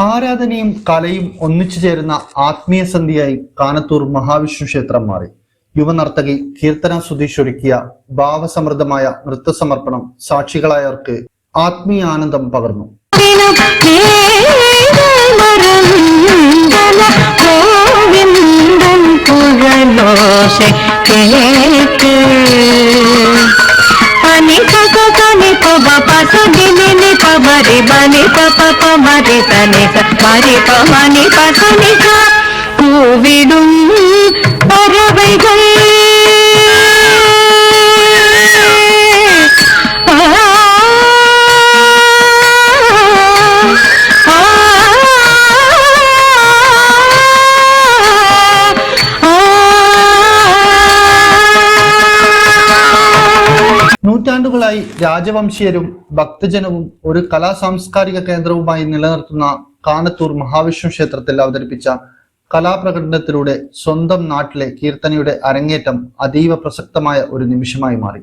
ആരാധനയും കലയും ഒന്നിച്ചു ചേരുന്ന ആത്മീയ സന്ധ്യയായി കാനത്തൂർ മഹാവിഷ്ണു ക്ഷേത്രം മാറി. യുവനർത്തകി കീർത്തന സുധീഷ് ഒരുക്കിയ ഭാവസമൃദ്ധമായ നൃത്തസമർപ്പണം സാക്ഷികളായവർക്ക് ആത്മീയ ആനന്ദം പകർന്നു. കൂവിടും പറവൈകൾ നൂറ്റാണ്ടുകളായി രാജവംശീയരും ഭക്തജനവും ഒരു കലാ സാംസ്കാരിക കേന്ദ്രവുമായി നിലനിർത്തുന്ന കാനത്തൂർ മഹാവിഷ്ണു ക്ഷേത്രത്തിൽ അവതരിപ്പിച്ച കലാപ്രകടനത്തിലൂടെ സ്വന്തം നാട്ടിലെ കീർത്തനയുടെ അരങ്ങേറ്റം അതീവ പ്രസക്തമായ ഒരു നിമിഷമായി മാറി.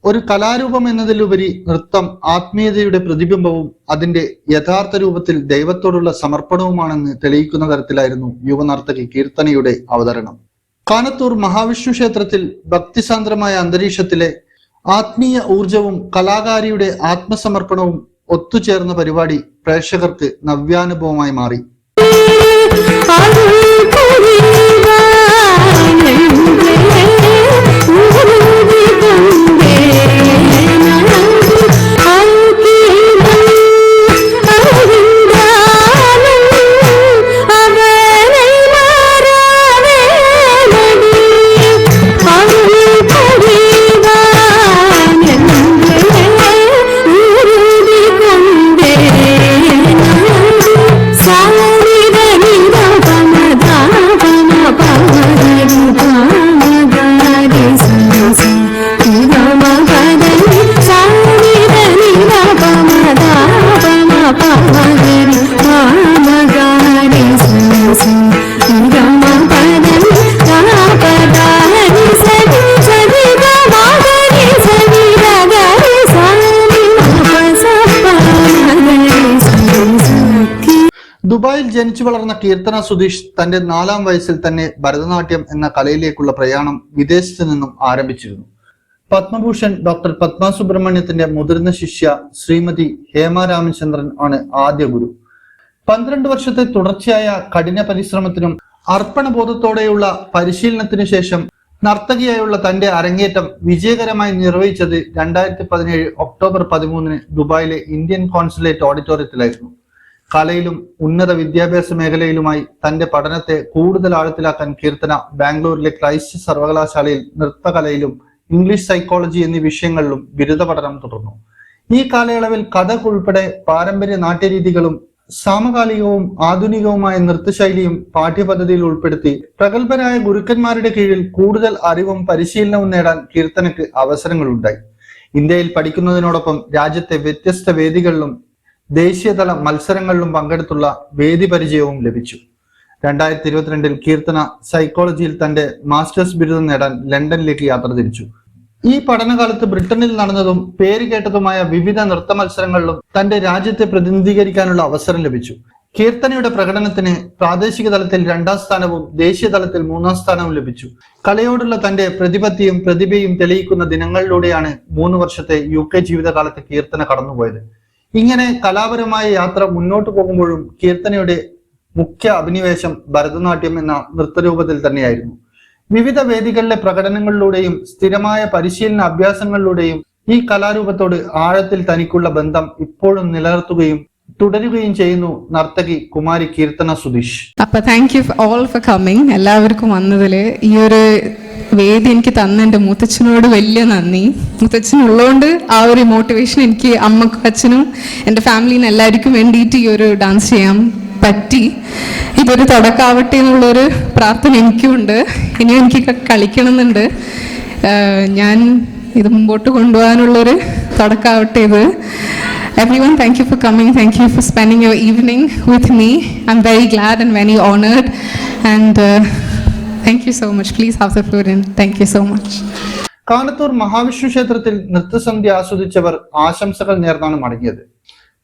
ഒരു കലാരൂപം എന്നതിലുപരി നൃത്തം ആത്മീയതയുടെ പ്രതിബിംബവും അതിന്റെ യഥാർത്ഥ രൂപത്തിൽ ദൈവത്തോടുള്ള സമർപ്പണവുമാണെന്ന് തെളിയിക്കുന്ന തരത്തിലായിരുന്നു യുവനർത്തകി കീർത്തനയുടെ അവതരണം. കാനത്തൂർ മഹാവിഷ്ണു ക്ഷേത്രത്തിൽ ഭക്തിസാന്ദ്രമായ അന്തരീക്ഷത്തിലെ ആത്മീയ ഊർജവും കലാകാരിയുടെ ആത്മസമർപ്പണവും ഒത്തുചേർന്ന പരിപാടി പ്രേക്ഷകർക്ക് നവ്യാനുഭവമായി മാറി. ദുബായിൽ ജനിച്ചു വളർന്ന കീർത്തന സുധീഷ് തന്റെ 4-ാം വയസ്സിൽ തന്നെ ഭരതനാട്യം എന്ന കലയിലേക്കുള്ള പ്രയാണം വിദേശത്ത് നിന്നും ആരംഭിച്ചിരുന്നു. പത്മഭൂഷൺ ഡോക്ടർ പത്മ സുബ്രഹ്മണ്യത്തിന്റെ മുതിർന്ന ശിഷ്യ ശ്രീമതി ഹേമ രാമചന്ദ്രൻ ആണ് ആദ്യ ഗുരു. 12 വർഷത്തെ തുടർച്ചയായ കഠിന പരിശ്രമത്തിനും അർപ്പണബോധത്തോടെയുള്ള പരിശീലനത്തിനു ശേഷം നർത്തകിയായുള്ള തന്റെ അരങ്ങേറ്റം വിജയകരമായി നിർവഹിച്ചത് 2017 ഒക്ടോബർ 13 ദുബായിലെ ഇന്ത്യൻ കോൺസുലേറ്റ് ഓഡിറ്റോറിയത്തിലായിരുന്നു. കലയിലും ഉന്നത വിദ്യാഭ്യാസ മേഖലയിലുമായി തന്റെ പഠനത്തെ കൂടുതൽ ആഴത്തിലാക്കാൻ കീർത്തന ബാംഗ്ലൂരിലെ ക്രൈസ്റ്റ് സർവകലാശാലയിൽ നൃത്തകലയിലും ഇംഗ്ലീഷ് സൈക്കോളജി എന്നീ വിഷയങ്ങളിലും ബിരുദ പഠനം തുടർന്നു. ഈ കാലയളവിൽ കഥക് ഉൾപ്പെടെ പാരമ്പര്യ നാട്യരീതികളും സമകാലികവും ആധുനികവുമായ നൃത്തശൈലിയും പാഠ്യപദ്ധതിയിൽ ഉൾപ്പെടുത്തി പ്രഗത്ഭരായ ഗുരുക്കന്മാരുടെ കീഴിൽ കൂടുതൽ അറിവും പരിശീലനവും നേടാൻ കീർത്തനയ്ക്ക് അവസരങ്ങളുണ്ടായി. ഇന്ത്യയിൽ പഠിക്കുന്നതിനോടൊപ്പം രാജ്യത്തെ വ്യത്യസ്ത വേദികളിലും ദേശീയതല മത്സരങ്ങളിലും പങ്കെടുത്തുള്ള വേദി പരിചയവും ലഭിച്ചു. 2022 കീർത്തന സൈക്കോളജിയിൽ തന്റെ മാസ്റ്റേഴ്സ് ബിരുദം നേടാൻ ലണ്ടനിലേക്ക് യാത്ര തിരിച്ചു. ഈ പഠനകാലത്ത് ബ്രിട്ടനിൽ നടന്നതും പേര് കേട്ടതുമായ വിവിധ നൃത്ത മത്സരങ്ങളിലും തന്റെ രാജ്യത്തെ പ്രതിനിധീകരിക്കാനുള്ള അവസരം ലഭിച്ചു. കീർത്തനയുടെ പ്രകടനത്തിന് പ്രാദേശിക തലത്തിൽ 2-ാം സ്ഥാനവും ദേശീയ തലത്തിൽ 3-ാം സ്ഥാനവും ലഭിച്ചു. കലയോടുള്ള തന്റെ പ്രതിഭയും തെളിയിക്കുന്ന ദിനങ്ങളിലൂടെയാണ് 3 വർഷത്തെ UK ജീവിതകാലത്ത് കീർത്തന കടന്നുപോയത്. ഇങ്ങനെ കലാപരമായ യാത്ര മുന്നോട്ട് പോകുമ്പോഴും കീർത്തനയുടെ മുഖ്യ അഭിനിവേശം ഭരതനാട്യം എന്ന നൃത്തരൂപത്തിൽ തന്നെയായിരുന്നു. വിവിധ വേദികളിലെ പ്രകടനങ്ങളിലൂടെയും സ്ഥിരമായ പരിശീലന അഭ്യാസങ്ങളിലൂടെയും ഈ കലാരൂപത്തോട് ആഴത്തിൽ തനിക്കുള്ള ബന്ധം ഇപ്പോഴും നിലനിർത്തുകയും തുടരുകയും ചെയ്യുന്നു നർത്തകി കുമാരി കീർത്തന സുധീഷ്. അപ്പൊ thank you all for coming. എല്ലാവർക്കും വന്നതില് ഈ ഒരു വേദി എനിക്ക് തന്ന എൻ്റെ മുത്തച്ഛനോട് വലിയ നന്ദി. മുത്തച്ഛനുള്ളതുകൊണ്ട് ആ ഒരു മോട്ടിവേഷൻ എനിക്ക് അമ്മക്കും അച്ഛനും എൻ്റെ ഫാമിലിന് എല്ലാവർക്കും വേണ്ടിയിട്ട് ഈ ഒരു ഡാൻസ് ചെയ്യാൻ പറ്റി. ഇതൊരു തുടക്കമാവട്ടെ എന്നുള്ളൊരു പ്രാർത്ഥന എനിക്കുണ്ട്. ഇനിയും എനിക്ക് കളിക്കണം എന്നുണ്ട്. ഞാൻ ഇത് മുമ്പോട്ട് കൊണ്ടുപോകാനുള്ളൊരു തുടക്കമാവട്ടെ ഇത്. Everyone, thank you for coming. Thank you for spending your evening with me. I'm very glad and very honored. And thank you so much. Please have the food and thank you so much. Kanathur Mahavishnu ക്ഷേത്രത്തിൽ നൃത്തസന്ധ്യ ആസ്വദിച്ചവർ ആശംസകൾ നേർന്നാണ് മടങ്ങിയത്.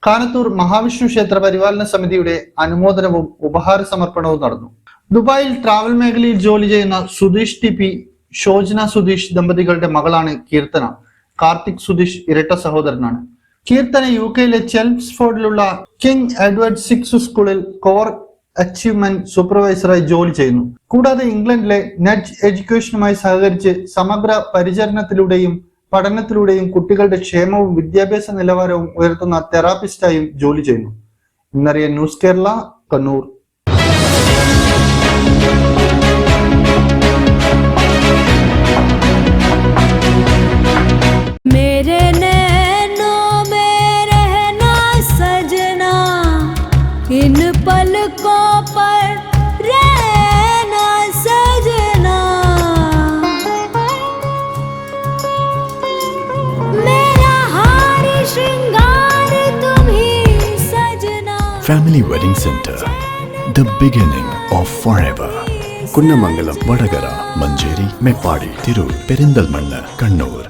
കാനത്തൂർ മഹാവിഷ്ണു ക്ഷേത്ര പരിപാലന സമിതിയുടെ അനുമോദനവും ഉപഹാര സമർപ്പണവും നടന്നു. ദുബായിൽ travel മേഖലയിൽ ജോലി ചെയ്യുന്ന സുധീഷ് ടി പി, ഷോജന സുധീഷ് ദമ്പതികളുടെ മകളാണ് കീർത്തന. കാർത്തിക് സുധീഷ് ഇരട്ട സഹോദരനാണ്. കീർത്തന UK-യിലെ ചെൽംസ്ഫോർഡിലുള്ള കിങ് എഡ്വേർഡ് 6 സ്കൂളിൽ കോർ അച്ചീവ്മെന്റ് സൂപ്പർവൈസറായി ജോലി ചെയ്യുന്നു. കൂടാതെ ഇംഗ്ലണ്ടിലെ നെറ്റ് എഡ്യൂക്കേഷനുമായി സഹകരിച്ച് സമഗ്ര പരിചരണത്തിലൂടെയും പഠനത്തിലൂടെയും കുട്ടികളുടെ ക്ഷേമവും വിദ്യാഭ്യാസ നിലവാരവും ഉയർത്തുന്ന തെറാപ്പിസ്റ്റായും ജോലി ചെയ്യുന്നു. ഇന്നറിയ ന്യൂസ് കേരള, കണ്ണൂർ. इन पलकों पर रहना सजना, मेरा हार श्रृंगार तुम ही सजना. Family Wedding Center, the beginning of forever. Kunnamangalam, Vadakara, Manjeri, Meppadi, Tirur, Perinthalmanna, Kannur.